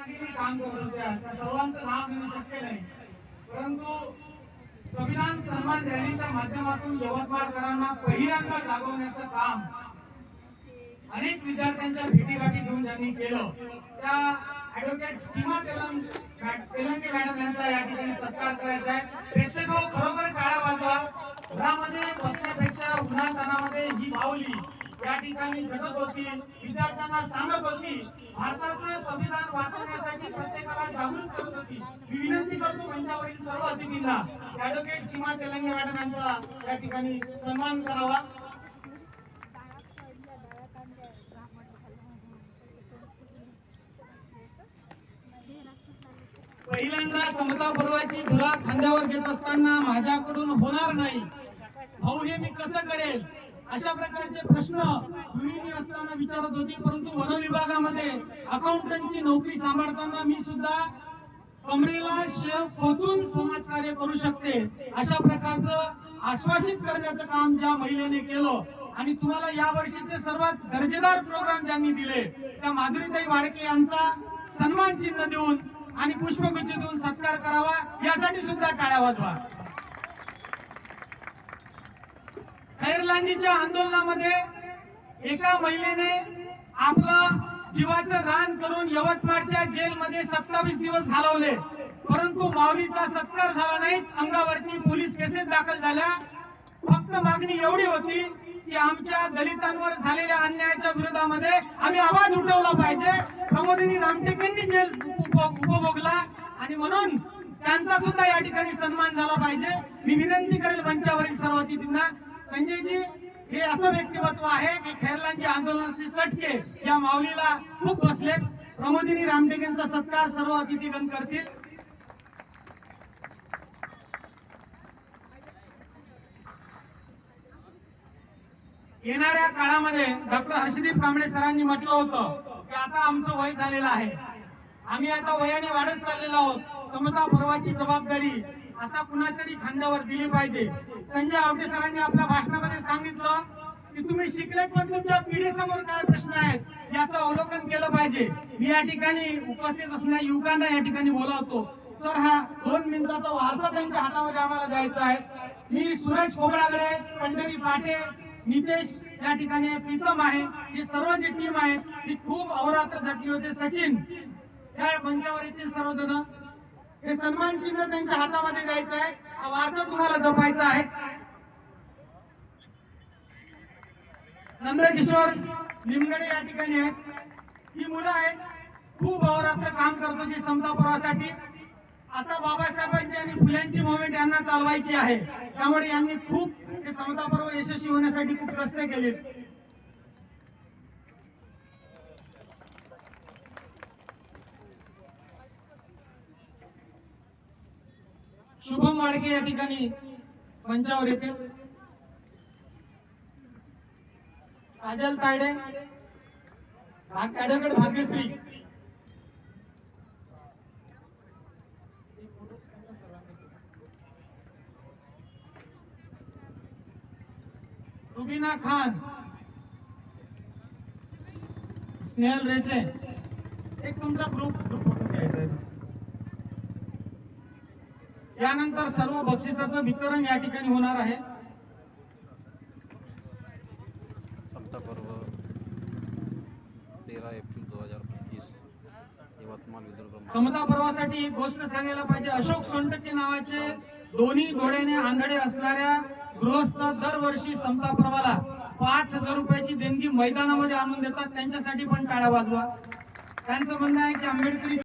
भगिनी काम करत होत्या, त्या सर्वांचं नाव घेणं शक्य नाही, परंतु संविधान सन्मान रॅलीच्या माध्यमातून यवतमाळकरांना पहिल्यांदा जागवण्याचं काम अनेक विद्यार्थ्यांच्या भेटीगाठी घेऊन ज्यांनी केलं, त्या ऍडव्होकेट सीमा तेलंगे मॅडम यांचा या ठिकाणी सत्कार करायचा आहे। प्रेक्षक खरोखर टाळ्या वाजवा। घरामध्ये बसण्यापेक्षा उन्हातानामध्ये ही माऊली या ठिकाणी झटत होती, विद्यार्थ्यांना सांगत होती, भारताचं संविधान वाचवण्यासाठी प्रत्येकाला जागृत करत होती। मी विनंती करतो मंचावरील सर्व अतिथींना ऍडव्होकेट सीमा तेलंगे मॅडम यांचा या ठिकाणी सन्मान करावा। पहिल्यांदा समता पर्वाची धुरा खांद्यावर घेत असताना माझ्याकडून होणार नाही भाऊ, हे मी कसं करेल, अशा प्रकारचे प्रश्न गृहिणी असताना विचारत होती। परंतु वन विभागामध्ये अकाउंटंटची नोकरी सांभाळताना मी सुद्धा कमरेला शेव खोचून समाजकार्य करू शकते, अशा प्रकारचं आश्वासित करण्याचं काम ज्या महिलेने केलं आणि तुम्हाला या वर्षीचे सर्वात दर्जेदार प्रोग्राम ज्यांनी दिले त्या माधुरीताई वाडके यांचा सन्मान चिन्ह देऊन आणि पुष्पगुच्छ देऊन सत्कार करावा, यासाठी सुद्धा टाळ्या वाजवा। खैरलांजीच्या आंदोलनामध्ये एका महिलेने आपलं जीवाचं रान करून यवतमाळच्या जेलमध्ये 27 दिवस घालवले, परंतु माऊलीचा सत्कार झाला नाही, अंगावरती पोलीस केसेस दाखल झाल्या। फक्त मागणी एवढी होती की आमच्या दलितांवर झालेल्या अन्यायाच्या विरोधामध्ये आम्ही आवाज उठवला पाहिजे। प्रमोदिनी रामटेकेंनी जेल उपभोगला आणि म्हणून त्यांचा सुद्धा या ठिकाणी सन्मान झाला पाहिजे। मी विनंती करेल मंचावरील सर्व अतिथींना, संजयजी हे असं व्यक्तिमत्व आहे की खैरलांजी आंदोलनाचे चटके या माऊलीला खूप बसलेत। प्रमोदिनी रामटेकेंचा सत्कार सर्व अतिथीगण करतील। येणाऱ्या काळामध्ये डॉक्टर हर्षदीप कांबळे सरांनी म्हटलं होतं की आता आमचं वय झालेलं आहे, आम्ही आता वयाने वाढत चाललेलो आहोत, समता पर्वाची जबाबदारी आता कुणातरी खांद्यावर दिली पाहिजे। संजय आवटे सरांनी आपल्या भाषणामध्ये सांगितलं की तुम्ही शिकलेत पण तुमच्या पिढीसमोर काय प्रश्न आहेत याचं अवलोकन केलं पाहिजे। मी या ठिकाणी उपस्थित असणाऱ्या युवकांना या ठिकाणी बोलावतो, सर हा 2 मिनिटाचा वारसा त्यांच्या हातामध्ये आम्हाला द्यायचा आहे। मी सूरज खोबरागडे, पंढरी पाटे, नितेश या ठिकाणी प्रीतम आहे, ही सर्व जी टीम आहे ती खूप अहोरात्र झटली होते। सचिन या मंचावर येथील सर्वजण, हे सन्मान चिन्ह त्यांच्या हातामध्ये द्यायचं आहे, हा वारसा तुम्हाला जपायचा आहे। नंदकिशोर निमगडे या ठिकाणी आहेत, ही मुलं आहेत, खूप अहोरात्र काम करत होती समता पर्वासाठी। आता बाबासाहेबांची आणि फुल्यांची मुवमेंट यांना चालवायची आहे, त्यामुळे यांनी खूप हे समता पर्व यशस्वी होण्यासाठी खूप कष्ट केलेत। शुभम वाडके या ठिकाणी मंचावर येतील। काजल तायडे, ऍडव्होकेट भाग्यश्री, रुबीना खान, स्नेहल रेचे, एक तुमचा ग्रुप फोटो घ्यायचा आहे। यानंतर सर्व बक्षिसाचं वितरण या ठिकाणी होणार आहे। समता पर्व 13 एप्रिल 2025 यवतमाळ विदर्भ। समता पर्वासाठी एक गोष्ट सांगायला पाहिजे, अशोक सोनटके नावाचे दोन्ही डोळ्याने आंधळे असणाऱ्या गृहस्थ दरवर्षी समता पर्वाला 5000 रुपयाची देणगी मैदानामध्ये आणून देतात, त्यांच्यासाठी पण टाळ्या वाजवा। त्यांचं म्हणणं आहे की आंबेडकरी